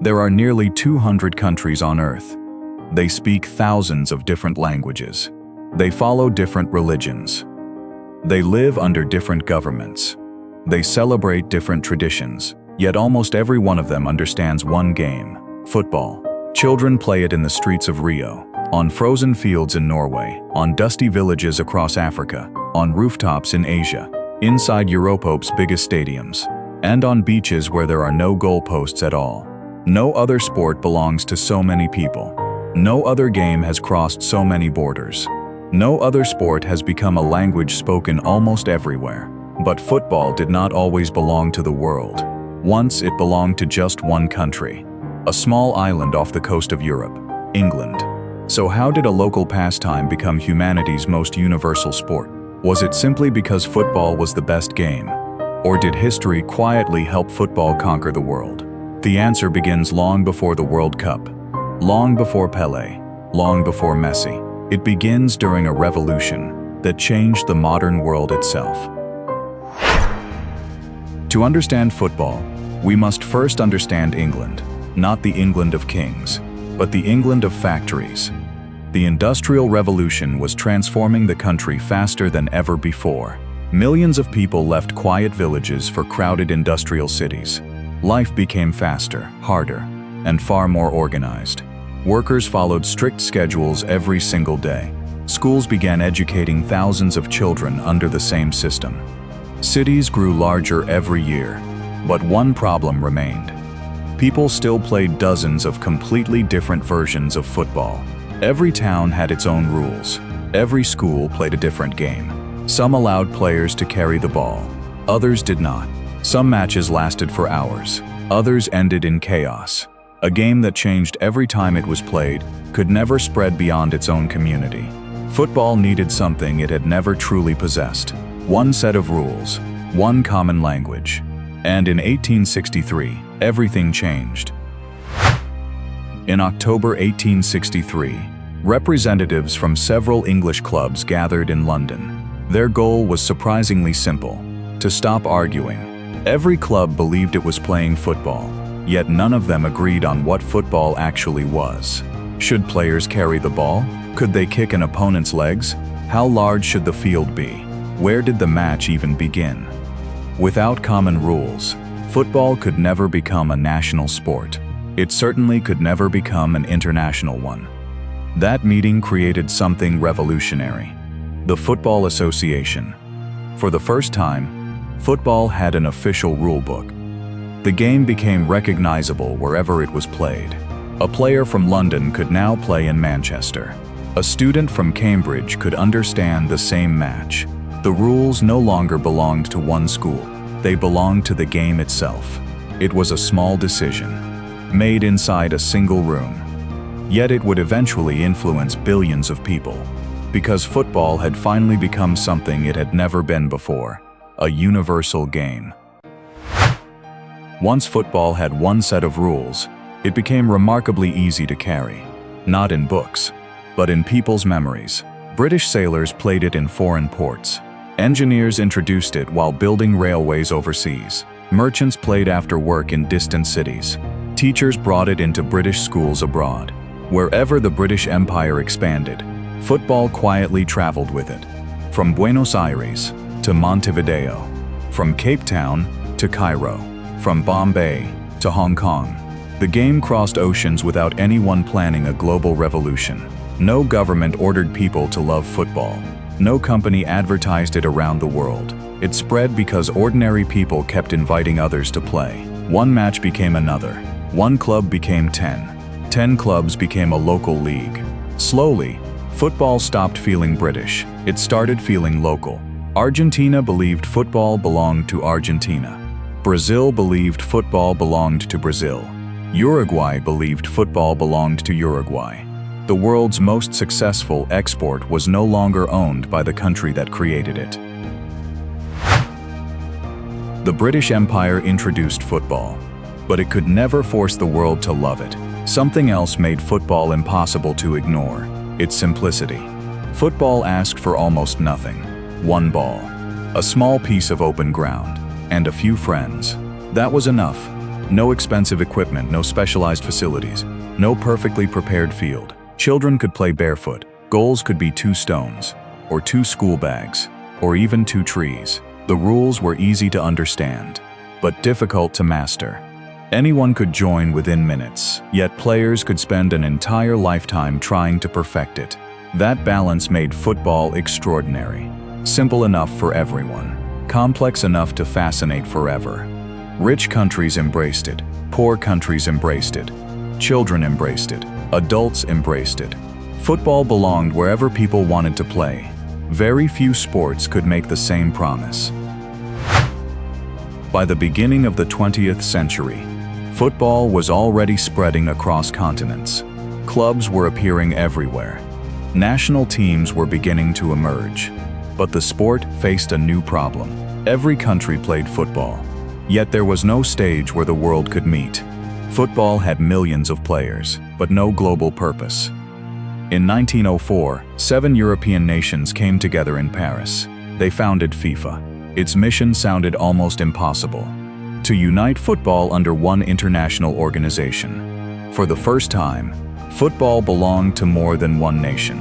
There are nearly 200 countries on Earth. They speak thousands of different languages. They follow different religions. They live under different governments. They celebrate different traditions, yet almost every one of them understands one game: football. Children play it in the streets of Rio, on frozen fields in Norway, on dusty villages across Africa, on rooftops in Asia, inside Europe's biggest stadiums, and on beaches where there are no goalposts at all. No other sport belongs to so many people. No other game has crossed so many borders. No other sport has become a language spoken almost everywhere. But football did not always belong to the world. Once it belonged to just one country, a small island off the coast of Europe, England. So how did a local pastime become humanity's most universal sport? Was it simply because football was the best game? Or did history quietly help football conquer the world? The answer begins long before the World Cup, long before Pelé, long before Messi. It begins during a revolution that changed the modern world itself. To understand football, we must first understand England, not the England of kings, but the England of factories. The Industrial Revolution was transforming the country faster than ever before. Millions of people left quiet villages for crowded industrial cities. Life became faster, harder, and far more organized. Workers followed strict schedules every single day. Schools began educating thousands of children under the same system. Cities grew larger every year, but one problem remained. People still played dozens of completely different versions of football. Every town had its own rules. Every school played a different game. Some allowed players to carry the ball. Others did not. Some matches lasted for hours. Others ended in chaos. A game that changed every time it was played could never spread beyond its own community. Football needed something it had never truly possessed: one set of rules, one common language. And in 1863, everything changed. In October 1863, representatives from several English clubs gathered in London. Their goal was surprisingly simple: to stop arguing. Every club believed it was playing football, yet none of them agreed on what football actually was. Should players carry the ball? Could they kick an opponent's legs? How large should the field be? Where did the match even begin? Without common rules, football could never become a national sport. It certainly could never become an international one. That meeting created something revolutionary: the Football Association. For the first time, football had an official rule book. The game became recognizable wherever it was played. A player from London could now play in Manchester. A student from Cambridge could understand the same match. The rules no longer belonged to one school. They belonged to the game itself. It was a small decision, made inside a single room. Yet it would eventually influence billions of people, because football had finally become something it had never been before: a universal game. Once football had one set of rules, it became remarkably easy to carry. Not in books, but in people's memories. British sailors played it in foreign ports. Engineers introduced it while building railways overseas. Merchants played after work in distant cities. Teachers brought it into British schools abroad. Wherever the British Empire expanded, football quietly traveled with it. From Buenos Aires to Montevideo, from Cape Town to Cairo, from Bombay to Hong Kong. The game crossed oceans without anyone planning a global revolution. No government ordered people to love football. No company advertised it around the world. It spread because ordinary people kept inviting others to play. One match became another. One club became 10. 10 clubs became a local league. Slowly, football stopped feeling British. It started feeling local. Argentina believed football belonged to Argentina. Brazil believed football belonged to Brazil. Uruguay believed football belonged to Uruguay. The world's most successful export was no longer owned by the country that created it. The British Empire introduced football, but it could never force the world to love it. Something else made football impossible to ignore: its simplicity. Football asked for almost nothing: one ball, a small piece of open ground, and a few friends. That was enough. No expensive equipment, no specialized facilities, no perfectly prepared field. Children could play barefoot. Goals could be 2 stones, or 2 school bags, or even 2 trees. The rules were easy to understand, but difficult to master. Anyone could join within minutes, yet players could spend an entire lifetime trying to perfect it. That balance made football extraordinary. Simple enough for everyone, complex enough to fascinate forever. Rich countries embraced it, poor countries embraced it, children embraced it, adults embraced it. Football belonged wherever people wanted to play. Very few sports could make the same promise. By the beginning of the 20th century, football was already spreading across continents. Clubs were appearing everywhere. National teams were beginning to emerge. But the sport faced a new problem. Every country played football. Yet there was no stage where the world could meet. Football had millions of players, but no global purpose. In 1904, 7 European nations came together in Paris. They founded FIFA. Its mission sounded almost impossible: to unite football under one international organization. For the first time, football belonged to more than one nation.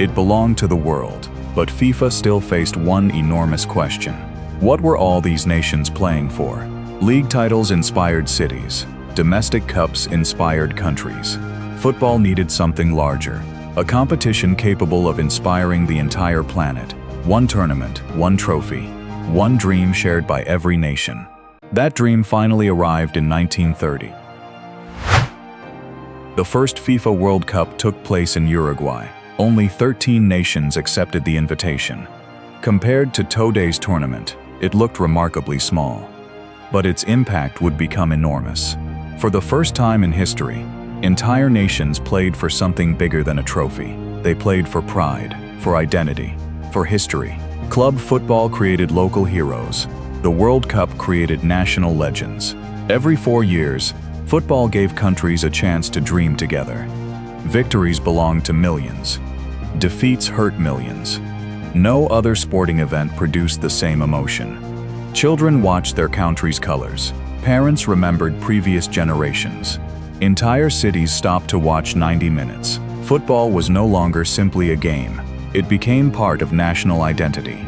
It belonged to the world, but FIFA still faced one enormous question. What were all these nations playing for? League titles inspired cities. Domestic cups inspired countries. Football needed something larger, a competition capable of inspiring the entire planet. One tournament, one trophy, one dream shared by every nation. That dream finally arrived in 1930. The first FIFA World Cup took place in Uruguay. Only 13 nations accepted the invitation. Compared to today's tournament, it looked remarkably small. But its impact would become enormous. For the first time in history, entire nations played for something bigger than a trophy. They played for pride, for identity, for history. Club football created local heroes. The World Cup created national legends. Every 4 years, football gave countries a chance to dream together. Victories belonged to millions. Defeats hurt millions. No other sporting event produced the same emotion. Children watched their country's colors. Parents remembered previous generations. Entire cities stopped to watch 90 minutes. Football was no longer simply a game. It became part of national identity.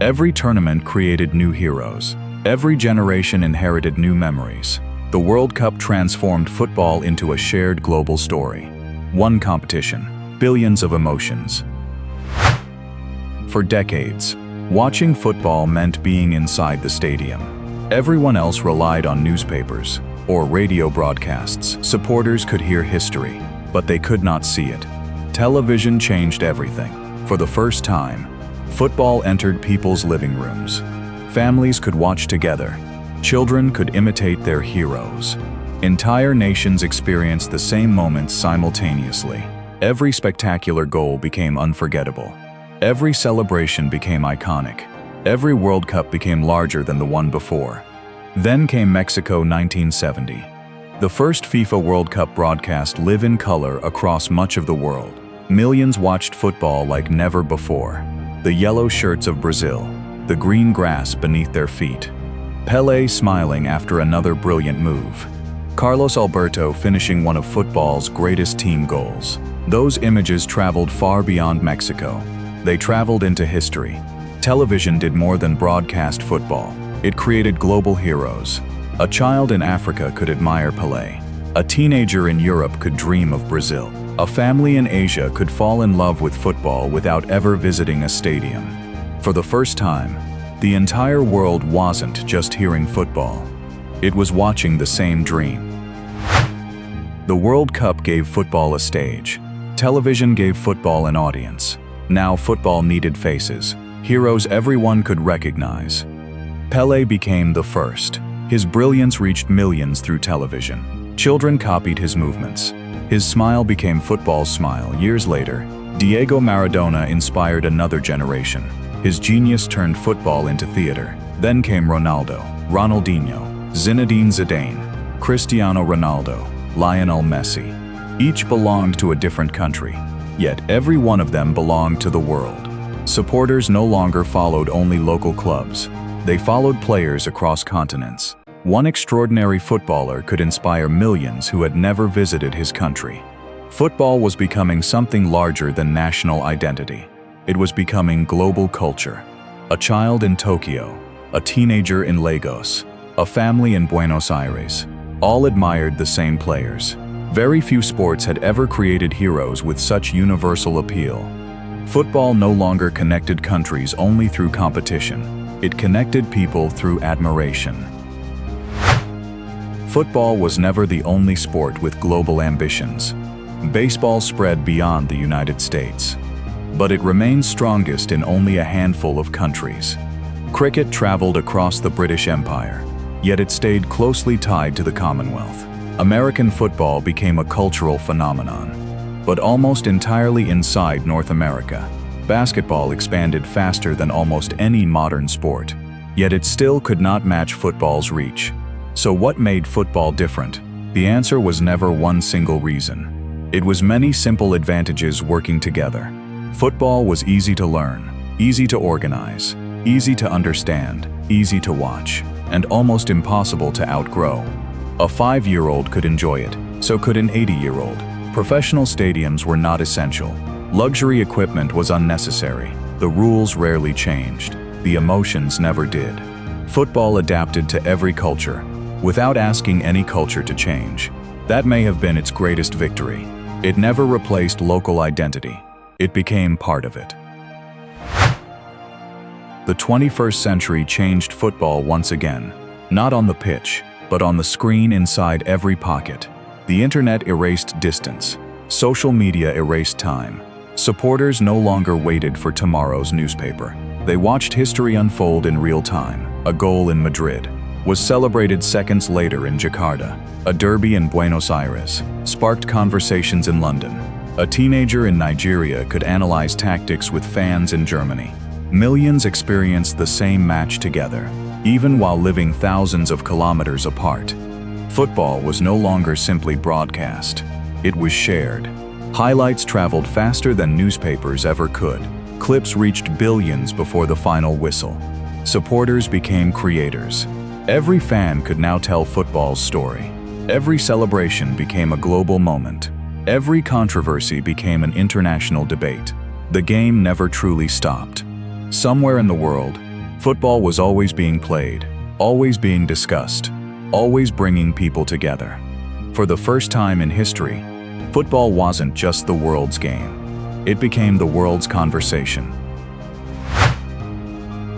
Every tournament created new heroes. Every generation inherited new memories. The World Cup transformed football into a shared global story. One competition, billions of emotions. For decades, watching football meant being inside the stadium. Everyone else relied on newspapers or radio broadcasts. Supporters could hear history, but they could not see it. Television changed everything. For the first time, football entered people's living rooms. Families could watch together. Children could imitate their heroes. Entire nations experienced the same moments simultaneously. Every spectacular goal became unforgettable. Every celebration became iconic. Every World Cup became larger than the one before. Then came Mexico 1970. The first FIFA World Cup broadcast live in color across much of the world. Millions watched football like never before. The yellow shirts of Brazil, the green grass beneath their feet. Pelé smiling after another brilliant move. Carlos Alberto finishing one of football's greatest team goals. Those images traveled far beyond Mexico. They traveled into history. Television did more than broadcast football. It created global heroes. A child in Africa could admire Pelé. A teenager in Europe could dream of Brazil. A family in Asia could fall in love with football without ever visiting a stadium. For the first time, the entire world wasn't just hearing football. It was watching the same dream. The World Cup gave football a stage. Television gave football an audience. Now football needed faces, heroes everyone could recognize. Pelé became the first. His brilliance reached millions through television. Children copied his movements. His smile became football's smile. Years later, Diego Maradona inspired another generation. His genius turned football into theater. Then came Ronaldo, Ronaldinho, Zinedine Zidane, Cristiano Ronaldo, Lionel Messi. Each belonged to a different country, yet every one of them belonged to the world. Supporters no longer followed only local clubs. They followed players across continents. One extraordinary footballer could inspire millions who had never visited his country. Football was becoming something larger than national identity. It was becoming global culture. A child in Tokyo, a teenager in Lagos, a family in Buenos Aires, all admired the same players. Very few sports had ever created heroes with such universal appeal. Football no longer connected countries only through competition. It connected people through admiration. Football was never the only sport with global ambitions. Baseball spread beyond the United States, but it remained strongest in only a handful of countries. Cricket traveled across the British Empire, yet it stayed closely tied to the Commonwealth. American football became a cultural phenomenon, but almost entirely inside North America. Basketball expanded faster than almost any modern sport, yet it still could not match football's reach. So what made football different? The answer was never one single reason. It was many simple advantages working together. Football was easy to learn, easy to organize, easy to understand, easy to watch, and almost impossible to outgrow. A 5-year-old could enjoy it, so could an 80-year-old. Professional stadiums were not essential. Luxury equipment was unnecessary. The rules rarely changed. The emotions never did. Football adapted to every culture, without asking any culture to change. That may have been its greatest victory. It never replaced local identity. It became part of it. The 21st century changed football once again, not on the pitch, but on the screen inside every pocket. The internet erased distance. Social media erased time. Supporters no longer waited for tomorrow's newspaper. They watched history unfold in real time. A goal in Madrid was celebrated seconds later in Jakarta. A derby in Buenos Aires sparked conversations in London. A teenager in Nigeria could analyze tactics with fans in Germany. Millions experienced the same match together, even while living thousands of kilometers apart. Football was no longer simply broadcast. It was shared. Highlights traveled faster than newspapers ever could. Clips reached billions before the final whistle. Supporters became creators. Every fan could now tell football's story. Every celebration became a global moment. Every controversy became an international debate. The game never truly stopped. Somewhere in the world, football was always being played, always being discussed, always bringing people together. For the first time in history, football wasn't just the world's game. It became the world's conversation.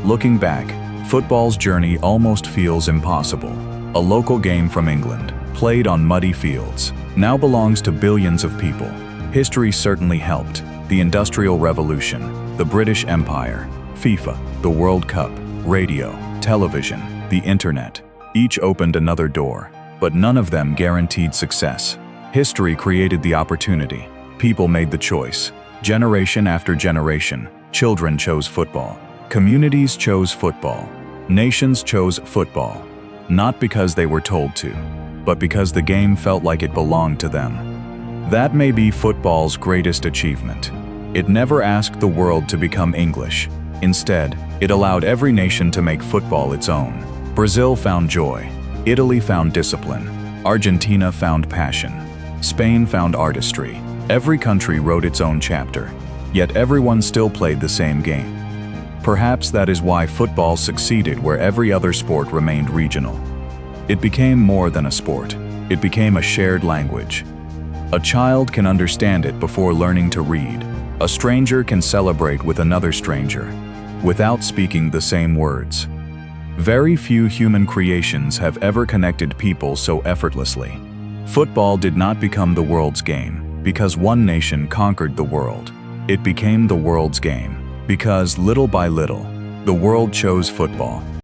Looking back, football's journey almost feels impossible. A local game from England, played on muddy fields, now belongs to billions of people. History certainly helped. The Industrial Revolution, the British Empire, FIFA, the World Cup, radio, television, the internet, each opened another door, but none of them guaranteed success. History created the opportunity. People made the choice. Generation after generation, children chose football. Communities chose football. Nations chose football. Not because they were told to, but because the game felt like it belonged to them. That may be football's greatest achievement. It never asked the world to become English. Instead, it allowed every nation to make football its own. Brazil found joy. Italy found discipline. Argentina found passion. Spain found artistry. Every country wrote its own chapter, yet everyone still played the same game. Perhaps that is why football succeeded where every other sport remained regional. It became more than a sport. It became a shared language. A child can understand it before learning to read. A stranger can celebrate with another stranger, without speaking the same words. Very few human creations have ever connected people so effortlessly. Football did not become the world's game because one nation conquered the world. It became the world's game because, little by little, the world chose football.